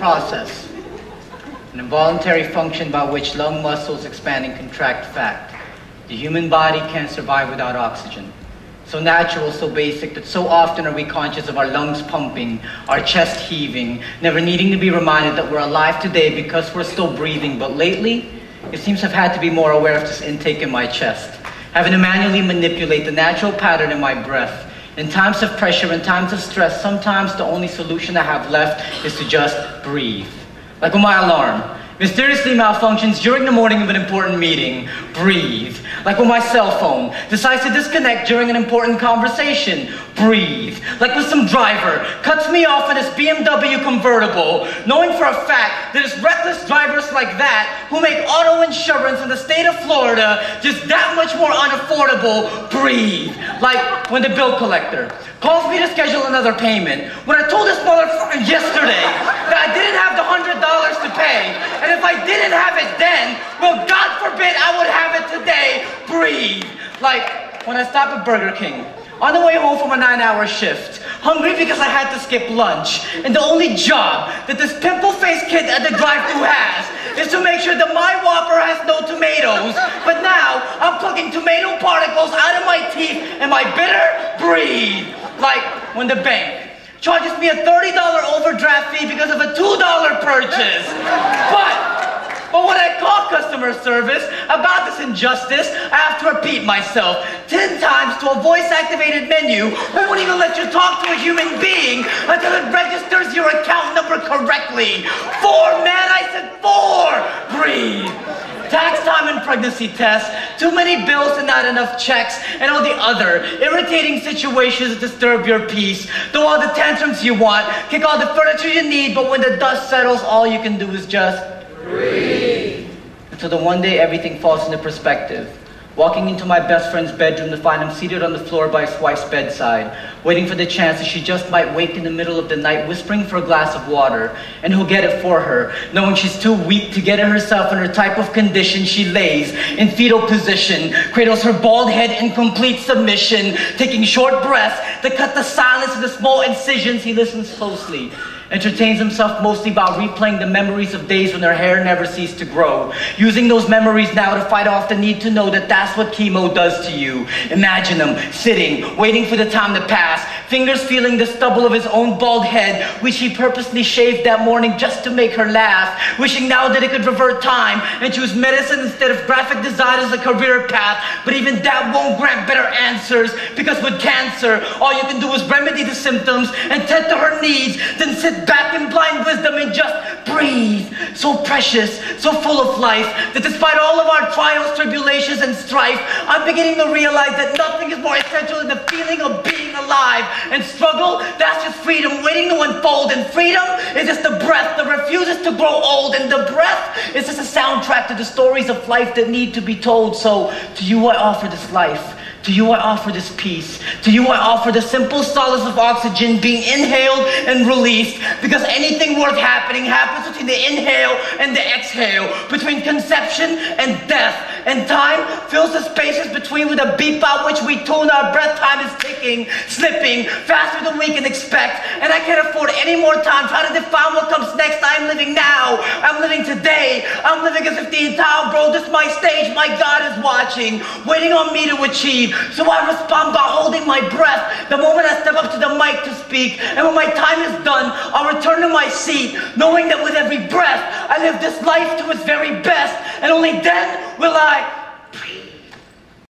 process, an involuntary function by which lung muscles expand and contract fat. The human body can't survive without oxygen. So natural, so basic, that so often are we conscious of our lungs pumping, our chest heaving, never needing to be reminded that we're alive today because we're still breathing. But lately, it seems I've had to be more aware of this intake in my chest, having to manually manipulate the natural pattern in my breath. In times of pressure, in times of stress, sometimes the only solution I have left is to just breathe. Like when my alarm mysteriously malfunctions during the morning of an important meeting, breathe. Like when my cell phone decides to disconnect during an important conversation, breathe. Like when some driver cuts me off in his BMW convertible, knowing for a fact that it's reckless drivers like that who make auto insurance in the state of Florida just that much more unaffordable, breathe. Like when the bill collector calls me to schedule another payment when I told this motherfucker yesterday that I didn't have the $100 to pay, and if I didn't have it then, well, God forbid I would have it today, breathe. Like when I stop at Burger King on the way home from a 9-hour shift, hungry because I had to skip lunch, and the only job that this pimple-faced kid at the drive-thru has is to make sure that my Whopper has no tomatoes, but now I'm plucking tomato particles out of my teeth and my bitter breathe. Like when the bank charges me a $30 overdraft fee because of a $2 purchase. But when I call customer service about this injustice, I have to repeat myself 10 times to a voice-activated menu who won't even let you talk to a human being until it registers your account number correctly. 4, man, I said 4! Breathe. Tax time and pregnancy tests, too many bills and not enough checks, and all the other irritating situations that disturb your peace. Throw all the tantrums you want, kick all the furniture you need, but when the dust settles, all you can do is just breathe. Until the one day everything falls into perspective. Walking into my best friend's bedroom to find him seated on the floor by his wife's bedside, waiting for the chance that she just might wake in the middle of the night, whispering for a glass of water, and he'll get it for her, knowing she's too weak to get it herself in her type of condition. She lays in fetal position, cradles her bald head in complete submission, taking short breaths that cut the silence of the small incisions. He listens closely, entertains himself mostly by replaying the memories of days when her hair never ceased to grow, using those memories now to fight off the need to know that that's what chemo does to you. Imagine him sitting, waiting for the time to pass, fingers feeling the stubble of his own bald head, which he purposely shaved that morning just to make her laugh, wishing now that it could revert time and choose medicine instead of graphic design as a career path. But even that won't grant better answers, because with cancer, all you can do is remedy the symptoms and tend to her needs, then sit back in blind wisdom and just breathe. So precious, so full of life, that despite all of our trials, tribulations, and strife, I'm beginning to realize that nothing is more essential than the feeling of being alive. And struggle, that's just freedom waiting to unfold. And freedom is just the breath that refuses to grow old. And the breath is just a soundtrack to the stories of life that need to be told. So to you I offer this life. To you I offer this peace. To you I offer the simple solace of oxygen being inhaled and released, because anything worth happening happens between the inhale and the exhale, between conception and death. And time fills the spaces between with a beep out which we tune our breath. Time is ticking, slipping faster than we can expect, and I can't afford any more time trying to define what comes next. I'm living now. I'm living today. I'm living as if the entire world is my stage. My God is watching, waiting on me to achieve. So I respond by holding my breath the moment I step up to the mic to speak. And when my time is done, I'll return to my seat, knowing that with every breath, I live this life to its very best. And only then will I